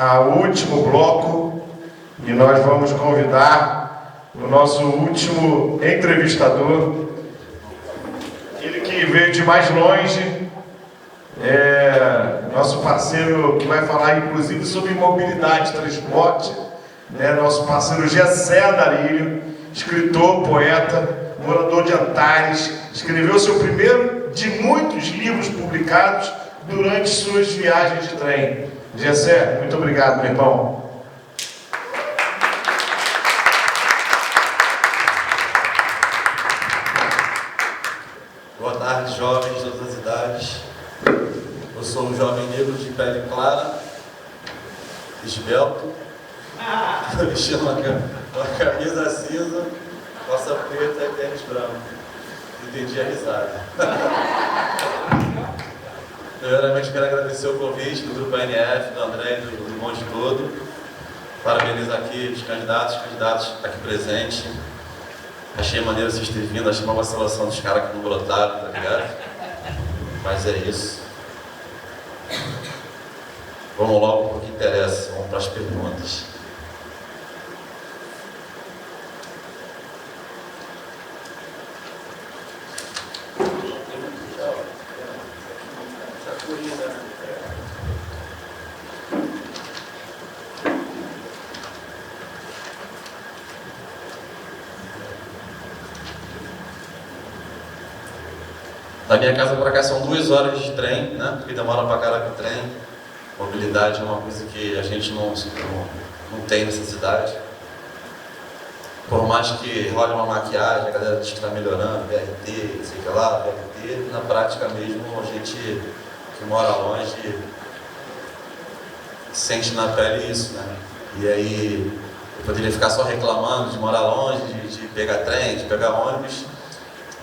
ao último bloco e nós vamos convidar o nosso último entrevistador, ele que veio de mais longe, nosso parceiro que vai falar inclusive sobre mobilidade e transporte, nosso parceiro Gessé Darilho, escritor, poeta, morador de Antares, escreveu seu primeiro de muitos livros publicados durante suas viagens de trem. Gessé, muito obrigado, meu irmão. Boa tarde, jovens de todas as idades. Eu sou um jovem negro de pele clara, esbelto, vestindo uma camisa cinza, calça preta e tênis branco. Entendi a risada. Primeiramente, quero agradecer o convite do Grupo ANF, do André e do Monte todo. Parabenizar aqui os candidatos aqui presentes. Achei maneiro vocês terem vindo, achei uma vacilação dos caras que não brotaram, tá ligado? Mas é isso. Vamos logo para o que interessa, vamos para as perguntas. Da minha casa para cá são 2 horas de trem, né? Porque demora pra caralho o trem. Mobilidade é uma coisa que a gente não tem nessa cidade. Por mais que role uma maquiagem, a galera diz que está melhorando, BRT, sei que lá, BRT, na prática mesmo a gente que mora longe sente na pele isso, né? E aí eu poderia ficar só reclamando de morar longe, de pegar trem, de pegar ônibus.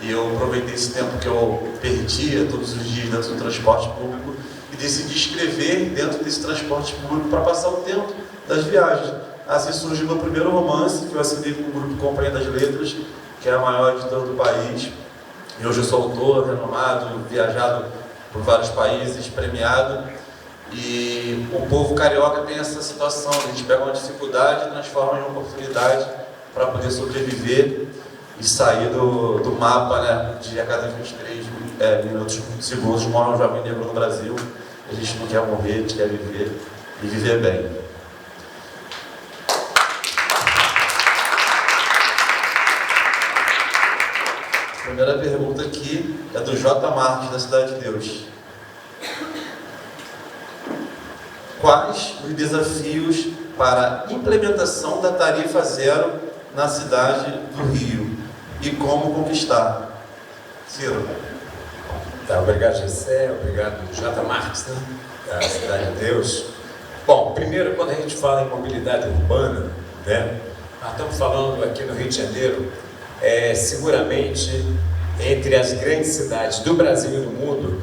E eu aproveitei esse tempo que eu perdia todos os dias dentro do transporte público e decidi escrever dentro desse transporte público para passar o tempo das viagens. Assim surgiu meu primeiro romance, que eu assinei com o grupo Companhia das Letras, que é a maior editora do país. E hoje eu sou autor, renomado, viajado por vários países, premiado. E o povo carioca tem essa situação, a gente pega uma dificuldade e transforma em uma oportunidade para poder sobreviver e sair do mapa, né, de a cada 23 segundos mora um jovem negro no Brasil. A gente não quer morrer, a gente quer viver e viver bem. A primeira pergunta aqui é do J. Marques, da Cidade de Deus. Quais os desafios para a implementação da tarifa zero na cidade do Rio? E como conquistar? Ciro. Tá, obrigado, Gessé, obrigado, J. Marques, né, da Cidade de Deus. Bom, primeiro, quando a gente fala em mobilidade urbana, né, nós estamos falando aqui no Rio de Janeiro, seguramente, entre as grandes cidades do Brasil e do mundo,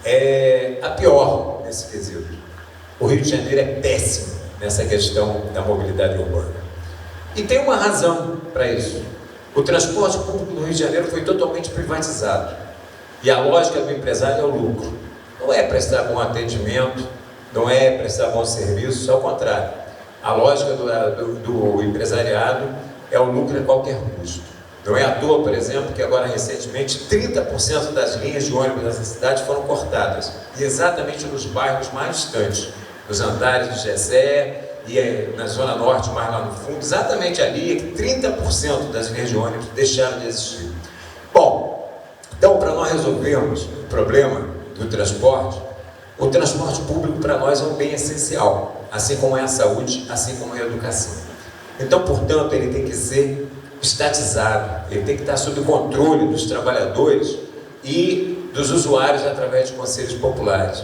é a pior nesse quesito. O Rio de Janeiro é péssimo nessa questão da mobilidade urbana. E tem uma razão para isso. O transporte público no Rio de Janeiro foi totalmente privatizado. E a lógica do empresário é o lucro. Não é prestar bom atendimento, não é prestar bom serviço, ao contrário. A lógica do empresariado é o lucro a qualquer custo. Não é à toa, por exemplo, que agora recentemente 30% das linhas de ônibus dessa cidade foram cortadas. E exatamente nos bairros mais distantes, nos Antares do Gessé, e na Zona Norte, mais lá no fundo, exatamente ali é que 30% das linhas de ônibus deixaram de existir. Bom, então para nós resolvermos o problema do transporte, o transporte público para nós é um bem essencial, assim como é a saúde, assim como é a educação. Então, portanto, ele tem que ser estatizado, ele tem que estar sob o controle dos trabalhadores e dos usuários através de conselhos populares.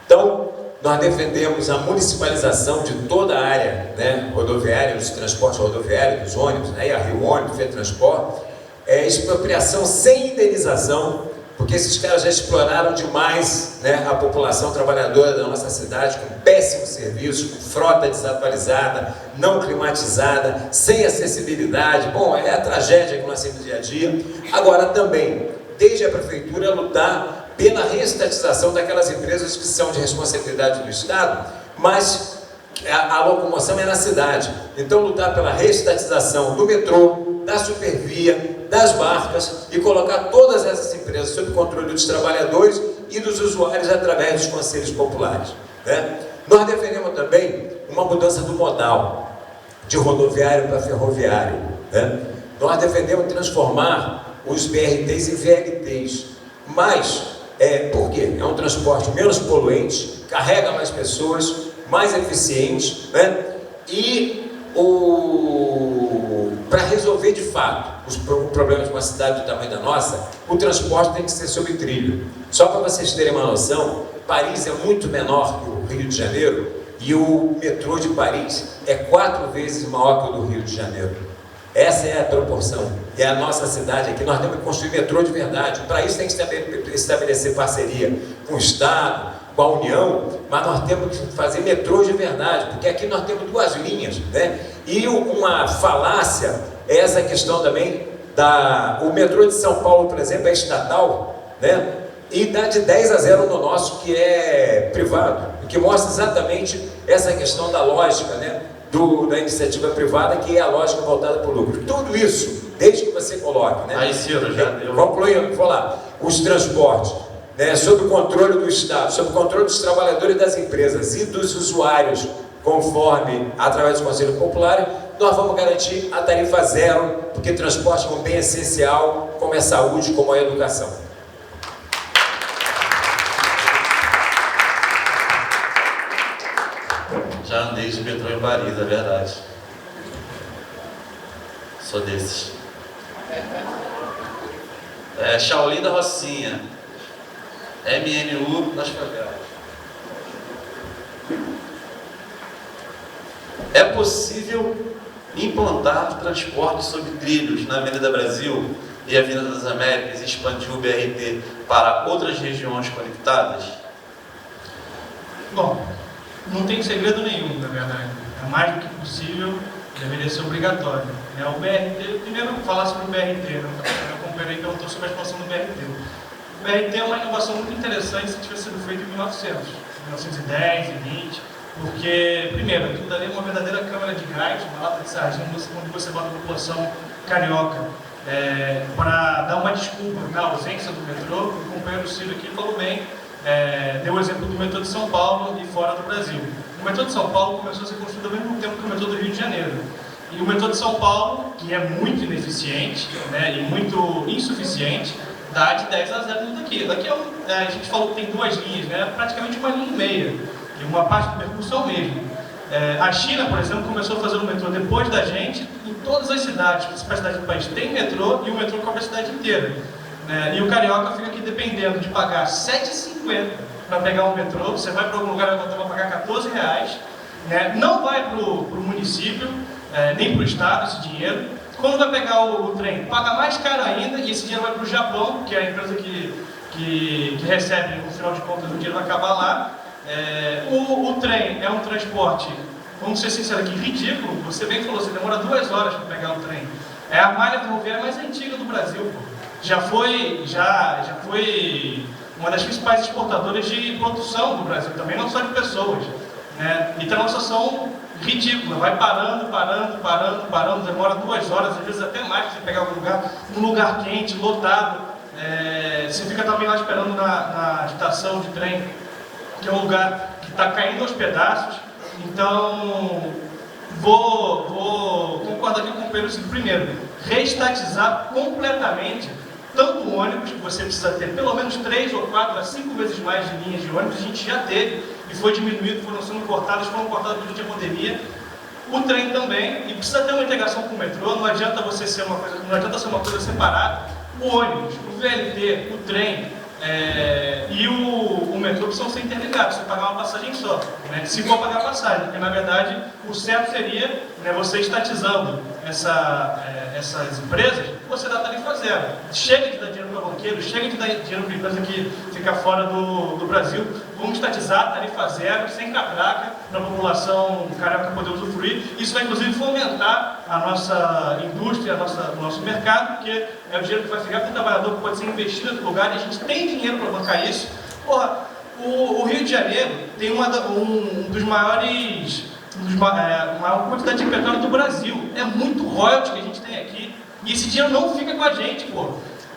Então, nós defendemos a municipalização de toda a área, né, rodoviária, dos transportes rodoviários, dos ônibus, né, e a Rio Ônibus, FETransport, expropriação sem indenização, porque esses caras já exploraram demais, né, a população trabalhadora da nossa cidade, com péssimos serviços, com frota desatualizada, não climatizada, sem acessibilidade. Bom, é a tragédia que nós temos no dia a dia. Agora também, desde a prefeitura, lutar pela reestatização daquelas empresas que são de responsabilidade do Estado, mas a locomoção é na cidade. Então, lutar pela reestatização do metrô, da supervia, das barcas e colocar todas essas empresas sob controle dos trabalhadores e dos usuários através dos conselhos populares, né? Nós defendemos também uma mudança do modal, de rodoviário para ferroviário, né? Nós defendemos transformar os BRTs em VLTs, mas por quê? É um transporte menos poluente, carrega mais pessoas, mais eficiente, né? E para resolver de fato os problemas de uma cidade do tamanho da nossa, o transporte tem que ser sobre trilho. Só para vocês terem uma noção, Paris é muito menor que o Rio de Janeiro e o metrô de Paris é 4 vezes maior que o do Rio de Janeiro. Essa é a proporção. E a nossa cidade aqui, nós temos que construir metrô de verdade. Para isso tem que estabelecer parceria com o Estado, com a União, mas nós temos que fazer metrô de verdade, porque aqui nós temos 2 linhas, né? E uma falácia é essa questão também o metrô de São Paulo, por exemplo, é estatal, né? E dá de 10-0 no nosso, que é privado, o que mostra exatamente essa questão da lógica, né? Da iniciativa privada, que é a lógica voltada para o lucro. Tudo isso, desde que você coloque, né? Aí, Ciro, já deu. Concluindo, vou lá, os transportes, né, sob o controle do Estado, sob o controle dos trabalhadores das empresas e dos usuários, conforme através do Conselho Popular, nós vamos garantir a tarifa zero, porque transporte é um bem essencial, como é saúde, como é a educação. Já andei de metrô em Paris, é verdade. Sou desses. Shaolin da Rocinha. MNU nas favelas. É possível implantar transporte sobre trilhos na Avenida Brasil e Avenida das Américas e expandir o BRT para outras regiões conectadas? Bom, não tem segredo nenhum, na verdade. É mais do que possível, deveria ser obrigatório. O BRT, primeiro falar sobre o BRT, né? Eu comparei que eu estou sobre a expansão do BRT. O BRT é uma inovação muito interessante se tivesse sido feito em 1910 e 20, porque, primeiro, aquilo dali é uma verdadeira câmara de gás, uma lata de sardinha, onde você bota a população carioca, para dar uma desculpa na ausência do metrô. O companheiro Ciro aqui falou bem, deu o exemplo do metrô de São Paulo e fora do Brasil. O metrô de São Paulo começou a ser construído ao mesmo tempo que o metrô do Rio de Janeiro. E o metrô de São Paulo, que é muito ineficiente, né, e muito insuficiente, dá de 10-0 daqui. Daqui a gente falou que tem 2 linhas, né, praticamente uma linha e meia, e uma parte do percurso é o mesmo. A China, por exemplo, começou a fazer o metrô depois da gente. Em todas as cidades, principais cidades do país, tem metrô e o metrô cobre a cidade inteira. E o carioca fica aqui dependendo de pagar R$ 7,50 para pegar um metrô. Você vai para algum lugar e vai pagar R$14, né? Não vai para o município, nem para o estado esse dinheiro. Quando vai pegar o trem, paga mais caro ainda, e esse dinheiro vai para o Japão, que é a empresa que recebe, no final de contas, o dinheiro vai acabar lá. O trem é um transporte, vamos ser sinceros aqui, ridículo. Você bem falou, você demora 2 horas para pegar o trem. É a malha ferroviária mais antiga do Brasil, pô. Já foi uma das principais exportadoras de produção do Brasil, também não só de pessoas, né? E tem uma situação ridícula, vai parando, demora 2 horas, às vezes até mais para você pegar um lugar quente, lotado. Você fica também lá esperando na estação de trem, que é um lugar que está caindo aos pedaços. Então, vou concordar aqui com o Pedro. Primeiro, reestatizar completamente tanto o ônibus, que você precisa ter pelo menos 3 ou 4 a 5 vezes mais de linhas de ônibus, a gente já teve e foi diminuído, foram cortadas durante a pandemia. O trem também, e precisa ter uma integração com o metrô. Não adianta ser uma coisa separada. O ônibus, o VLT, o trem e o metrô precisam ser interligados, você pagar uma passagem só, né? Se for pagar a passagem, porque na verdade o certo seria, né, você estatizando essas empresas, você dá tarifa zero. Chega de dar dinheiro para banqueiro, chega de dar dinheiro para empresa que fica fora do Brasil. Vamos estatizar tarifa zero, sem catraca, para a população carioca poder usufruir. Isso vai inclusive fomentar a nossa indústria, o nosso mercado, porque é o dinheiro que vai ficar para o trabalhador, que pode ser investido em outro lugar, e a gente tem dinheiro para bancar isso. Porra, o Rio de Janeiro tem um dos maiores a maior quantidade de petróleo do Brasil. É muito royalty que a gente tem aqui. E esse dinheiro não fica com a gente, pô.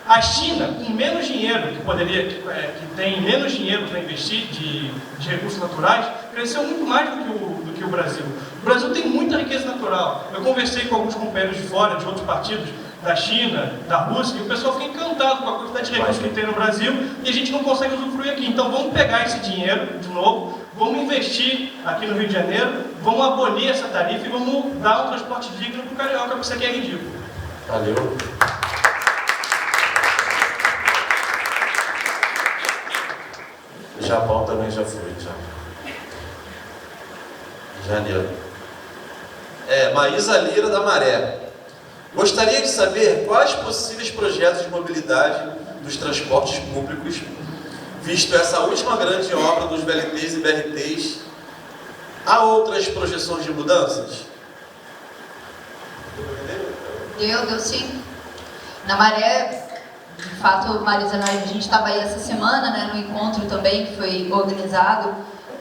A China, com menos dinheiro, que tem menos dinheiro para investir de recursos naturais, cresceu muito mais do que o Brasil. O Brasil tem muita riqueza natural. Eu conversei com alguns companheiros de fora, de outros partidos, da China, da Rússia, e o pessoal fica encantado com a quantidade de recursos que tem no Brasil e a gente não consegue usufruir aqui. Então vamos pegar esse dinheiro de novo, vamos investir aqui no Rio de Janeiro, vamos abolir essa tarifa e vamos dar um transporte digno para o carioca, porque isso aqui é ridículo. Valeu. O Japão também já foi, já. Janeiro. Maísa Lira da Maré. Gostaria de saber quais possíveis projetos de mobilidade dos transportes públicos, visto essa última grande obra dos VLTs e BRTs, há outras projeções de mudanças? Deu sim. Na Maré, de fato, Marisa, a gente estava aí essa semana, né, no encontro também que foi organizado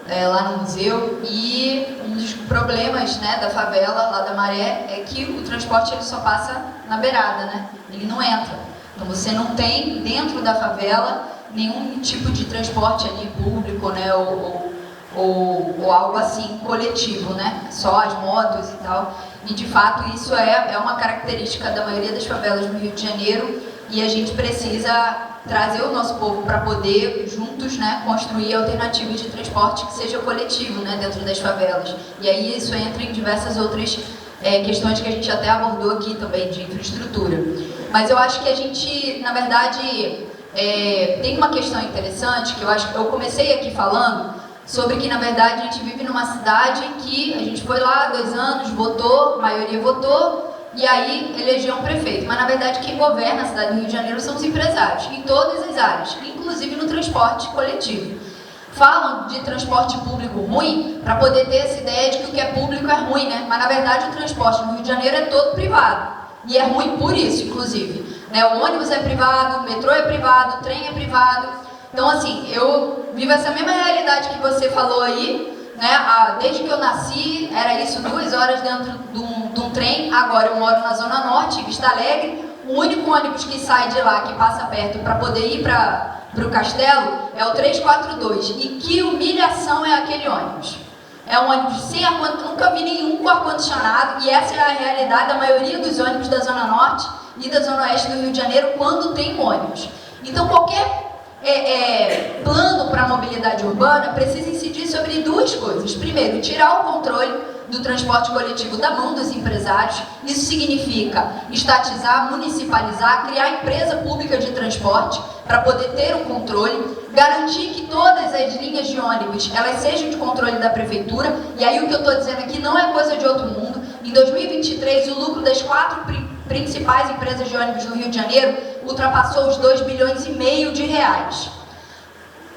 lá no museu, e um dos problemas, né, da favela lá da Maré é que o transporte ele só passa na beirada, né? Ele não entra. Então você não tem dentro da favela nenhum tipo de transporte ali público, né, ou algo assim coletivo, né? Só as motos e tal. E de fato isso é uma característica da maioria das favelas no Rio de Janeiro, e a gente precisa trazer o nosso povo para poder, juntos, né, construir alternativas de transporte que seja coletivo, né, dentro das favelas. E aí isso entra em diversas outras questões que a gente até abordou aqui também, de infraestrutura. Mas eu acho que a gente, na verdade, tem uma questão interessante, que eu acho que eu comecei aqui falando, sobre que, na verdade, a gente vive numa cidade que a gente foi lá 2 anos, votou, a maioria votou, e aí elegeu um prefeito. Mas, na verdade, quem governa a cidade do Rio de Janeiro são os empresários, em todas as áreas, inclusive no transporte coletivo. Falam de transporte público ruim para poder ter essa ideia de que o que é público é ruim, né? Mas, na verdade, o transporte no Rio de Janeiro é todo privado. E é ruim por isso, inclusive. Né? O ônibus é privado, o metrô é privado, o trem é privado. Então, assim, eu vivo essa mesma realidade que você falou aí, né? Desde que eu nasci, era isso, 2 horas dentro de um trem. Agora eu moro na Zona Norte, em Vista Alegre. O único ônibus que sai de lá, que passa perto para poder ir para o Castelo, é o 342. E que humilhação é aquele ônibus. É um ônibus sem ar-condicionado, nunca vi nenhum com ar-condicionado, e essa é a realidade da maioria dos ônibus da Zona Norte e da Zona Oeste do Rio de Janeiro quando tem ônibus. Então qualquer plano para a mobilidade urbana precisa incidir sobre 2 coisas. Primeiro, tirar o controle do transporte coletivo da mão dos empresários. Isso significa estatizar, municipalizar, criar empresa pública de transporte para poder ter um controle, garantir que todas as linhas de ônibus elas sejam de controle da prefeitura. E aí o que eu estou dizendo aqui não é coisa de outro mundo. Em 2023, o lucro das 4 principais empresas de ônibus do Rio de Janeiro ultrapassou os 2,5 bilhões de reais.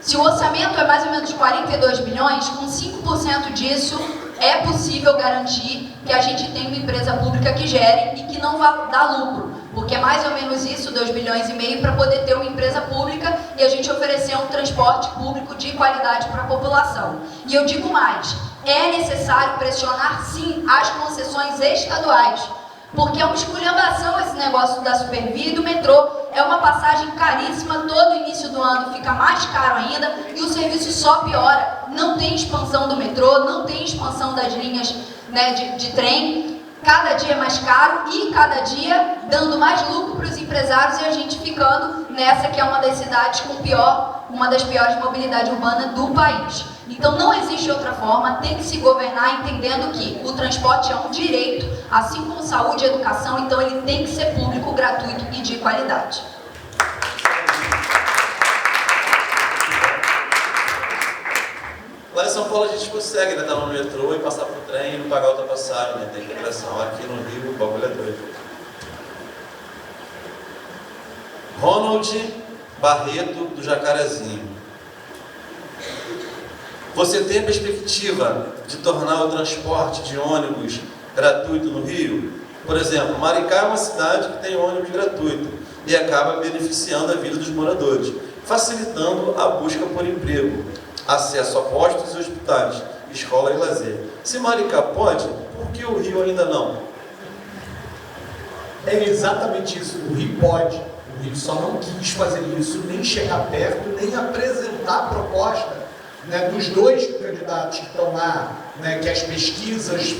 Se o orçamento é mais ou menos 42 bilhões, com 5% disso é possível garantir que a gente tenha uma empresa pública que gere e que não vá dar lucro, porque é mais ou menos isso, 2,5 bilhões, para poder ter uma empresa pública e a gente oferecer um transporte público de qualidade para a população. E eu digo mais, é necessário pressionar sim as concessões estaduais, porque é uma esculhambação esse negócio da Supervia e do metrô. É uma passagem caríssima, todo início do ano fica mais caro ainda e o serviço só piora. Não tem expansão do metrô, não tem expansão das linhas, né, de trem. Cada dia é mais caro e cada dia dando mais lucro para os empresários, e a gente ficando nessa que é uma das cidades com uma das piores mobilidade urbana do país. Então não existe outra forma, tem que se governar entendendo que o transporte é um direito, assim como saúde e educação, então ele tem que ser público, gratuito e de qualidade. Lá em São Paulo a gente consegue, né, estar no metrô e passar pro trem e não pagar outra passagem, né, tem integração. Aqui no Rio o bagulho é doido. Ronald Barreto, do Jacarezinho. Você tem a perspectiva de tornar o transporte de ônibus gratuito no Rio? Por exemplo, Maricá é uma cidade que tem ônibus gratuito e acaba beneficiando a vida dos moradores, facilitando a busca por emprego, acesso a postos e hospitais escola e lazer. Se Maricá pode, por que o Rio ainda não? É exatamente isso. O Rio pode. O Rio só não quis fazer isso, nem chegar perto, nem apresentar a proposta, né, dos dois candidatos que estão lá, né, que as pesquisas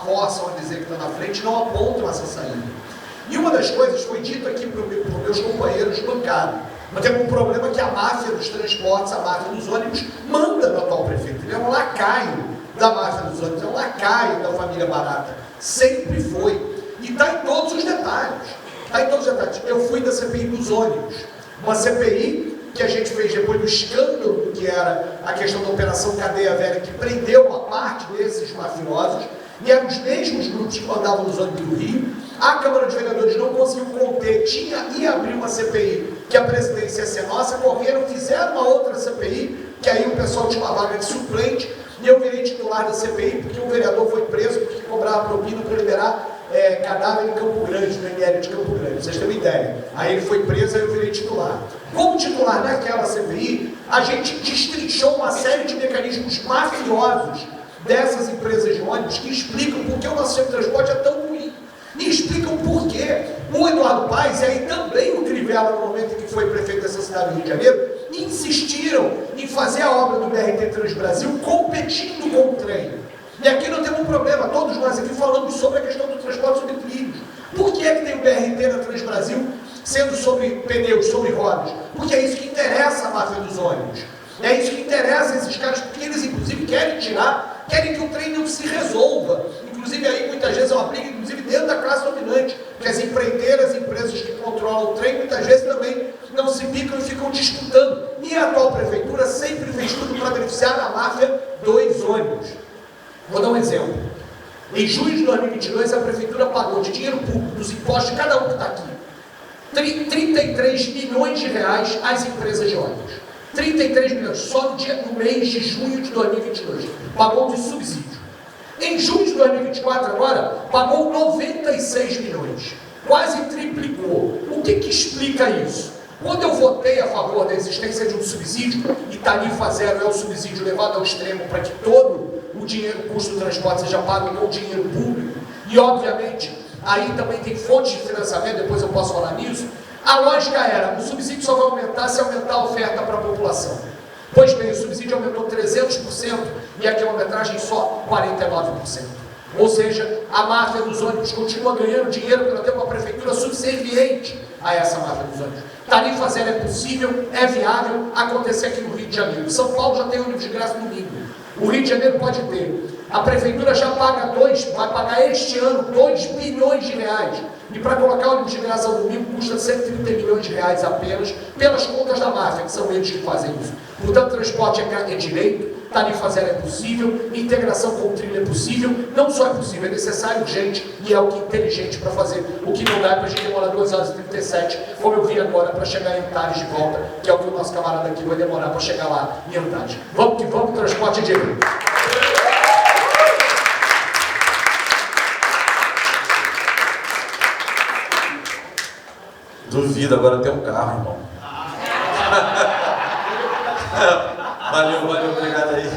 forçam a dizer que estão na frente, não apontam essa saída. E uma das coisas foi dito aqui para os meus companheiros de bancada. Nós temos um problema que a máfia dos transportes, a máfia dos ônibus, manda no atual prefeito. Ele é um lacaio da máfia dos ônibus, é um lacaio da família Barata. Sempre foi. E está em todos os detalhes. Está em todos os detalhes. Eu fui da CPI dos ônibus. Uma CPI que a gente fez depois do escândalo que era a questão da Operação Cadeia Velha, que prendeu uma parte desses mafiosos, e eram os mesmos grupos que mandavam nos ônibus do Rio. A Câmara de Vereadores não conseguiu conter, ia abrir uma CPI, que a presidência ia ser nossa, correram, fizeram uma outra CPI, que aí o pessoal tinha uma vaga de suplente, e eu virei titular da CPI, porque o vereador foi preso, porque cobrava propina para liberar cadáver em Campo Grande, no ML de Campo Grande, vocês têm uma ideia. Aí ele foi preso, aí eu virei titular. Como titular naquela CPI, a gente destrinchou uma série de mecanismos mafiosos dessas empresas de ônibus que explicam por que o nosso sistema de transporte é tão ruim. E explicam por quê. O Eduardo Paes, e aí também o Crivella, no momento em que foi prefeito dessa cidade do Rio de Janeiro, insistiram em fazer a obra do BRT Transbrasil competindo com o trem. E aqui nós temos um problema, todos nós aqui falamos sobre a questão do transporte sobre trilhos. Por que é que tem o BRT na Transbrasil sendo sobre pneus, sobre rodas? Porque é isso que interessa a máfia dos ônibus. É isso que interessa a esses caras, porque eles inclusive querem que o trem não se resolva. Inclusive aí muitas vezes é uma briga, inclusive dentro da classe dominante, que as empreiteiras, as empresas que controlam o trem, muitas vezes também não se bicam e ficam disputando. E a atual prefeitura sempre fez tudo para beneficiar a máfia dos ônibus. Vou dar um exemplo. Em junho de 2022, a prefeitura pagou de dinheiro público, dos impostos de cada um que está aqui, 33 milhões de reais às empresas de ônibus. 33 milhões, só no mês de junho de 2022. Pagou de subsídio. Em junho de 2024, agora, pagou 96 milhões. Quase triplicou. O que explica isso? Quando eu votei a favor da existência de um subsídio, e tarifa zero é o subsídio levado ao extremo para que todo o dinheiro, o custo do transporte seja pago com dinheiro público, e obviamente, aí também tem fontes de financiamento, depois eu posso falar nisso, a lógica era, o subsídio só vai aumentar se aumentar a oferta para a população. Pois bem, o subsídio aumentou 300% e a quilometragem só 49%. Ou seja, a máfia dos ônibus continua ganhando dinheiro porque nós temos uma prefeitura subserviente a essa máfia dos ônibus. Tarifa zero é possível, é viável acontecer aqui no Rio de Janeiro. São Paulo já tem ônibus de graça no domingo. O Rio de Janeiro pode ter. A prefeitura já paga vai pagar este ano 2 bilhões de reais. E para colocar ônibus de graça ao domingo custa 130 milhões de reais apenas, pelas contas da máfia, que são eles que fazem isso. Portanto, transporte é direito, tarifa zero é possível, integração com o trilho é possível, não só é possível, é necessário, urgente e é o que é inteligente para fazer. O que não dá é para a gente demorar 2 horas e 37, como eu vi agora, para chegar em Antares de volta, que é o que o nosso camarada aqui vai demorar para chegar lá em Antares. Vamos que vamos, transporte é direito. Duvido, agora tem um carro, irmão. Valeu, obrigado aí.